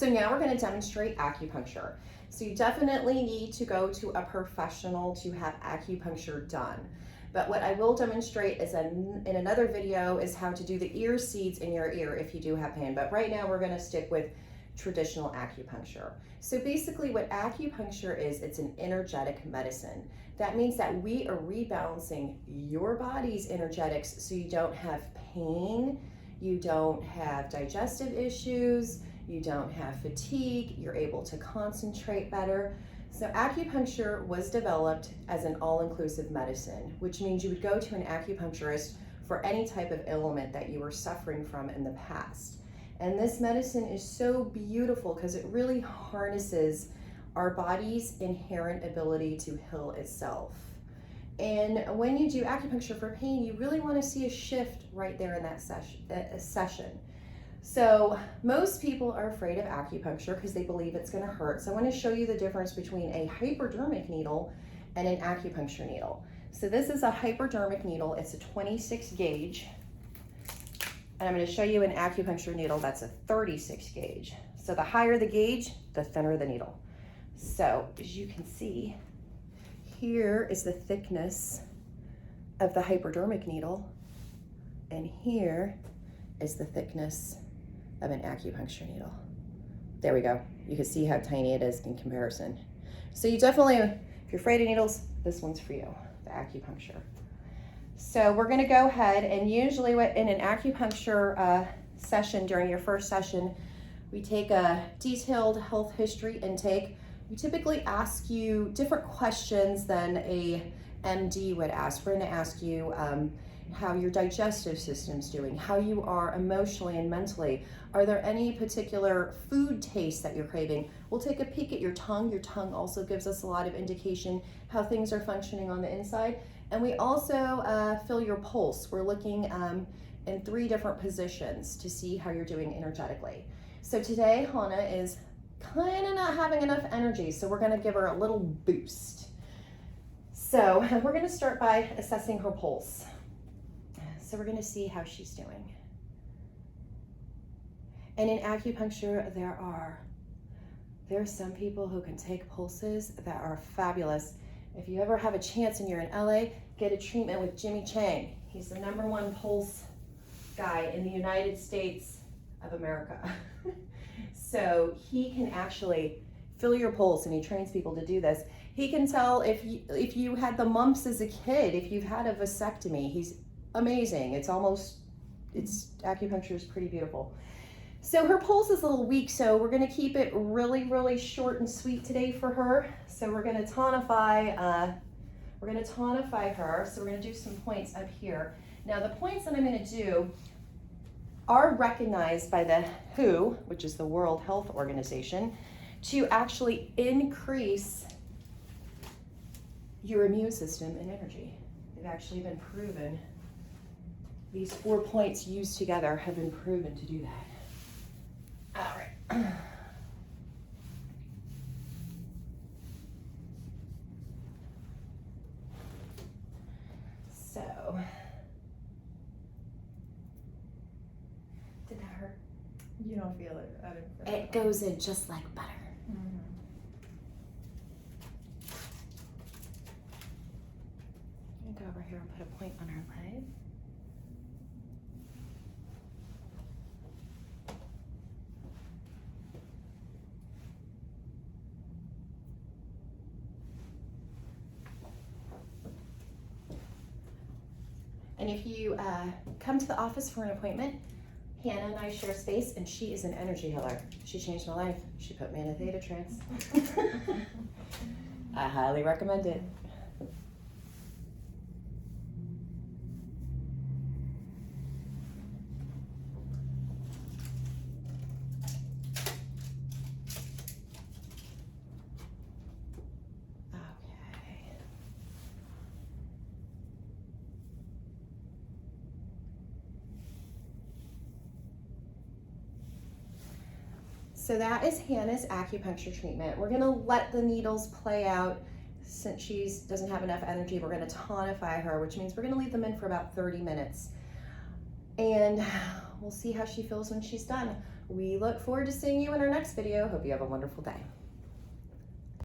So now we're going to demonstrate acupuncture. So you definitely need to go to a professional to have acupuncture done. But what I will demonstrate is in another video is how to do the ear seeds in your ear if you do have pain. But right now we're going to stick with traditional acupuncture. So basically what acupuncture is, it's an energetic medicine. That means that we are rebalancing your body's energetics so you don't have pain, you don't have digestive issues, you don't have fatigue, you're able to concentrate better. So acupuncture was developed as an all-inclusive medicine, which means you would go to an acupuncturist for any type of ailment that you were suffering from in the past. And this medicine is so beautiful because it really harnesses our body's inherent ability to heal itself. And when you do acupuncture for pain, you really want to see a shift right there in that session. So most people are afraid of acupuncture because they believe it's going to hurt. So I want to show you the difference between a hypodermic needle and an acupuncture needle. So this is a hypodermic needle. It's a 26 gauge. And I'm going to show you an acupuncture needle that's a 36 gauge. So the higher the gauge, the thinner the needle. So as you can see, here is the thickness of the hypodermic needle, and here is the thickness of an acupuncture needle. There we go. You can see how tiny it is in comparison. So you definitely, if you're afraid of needles, this one's for you, the acupuncture. So we're gonna go ahead, and usually in an acupuncture session, during your first session, we take a detailed health history intake. We typically ask you different questions than a MD would ask. We're gonna ask you how your digestive system's doing, how you are emotionally and mentally. Are there any particular food tastes that you're craving? We'll take a peek at your tongue. Your tongue also gives us a lot of indication how things are functioning on the inside. And we also feel your pulse. We're looking in 3 different positions to see how you're doing energetically. So today, Hannah is kind of not having enough energy, so we're gonna give her a little boost. So we're gonna start by assessing her pulse. So we're gonna see how she's doing. And in acupuncture, there are some people who can take pulses that are fabulous. If you ever have a chance and you're in LA, get a treatment with Jimmy Chang. He's the #1 pulse guy in the United States of America. So he can actually feel your pulse, and he trains people to do this. He can tell if you had the mumps as a kid, if you've had a vasectomy. He's amazing. Acupuncture is pretty beautiful. So her pulse is a little weak, so we're gonna keep it really, really short and sweet today for her. So we're gonna tonify her. So we're gonna do some points up here. Now the points that I'm gonna do are recognized by the WHO, which is the World Health Organization, to actually increase your immune system and energy. They've actually been proven. These 4 points used together have been proven to do that. All right. So, did that hurt? You don't feel it. I didn't feel It goes in just like butter. Mm-hmm. I'm gonna go over here and put a point on her leg. And if you come to the office for an appointment, Hannah and I share space, and she is an energy healer. She changed my life. She put me in a theta trance. I highly recommend it. So that is Hannah's acupuncture treatment. We're gonna let the needles play out. Since she doesn't have enough energy, we're gonna tonify her, which means we're gonna leave them in for about 30 minutes. And we'll see how she feels when she's done. We look forward to seeing you in our next video. Hope you have a wonderful day.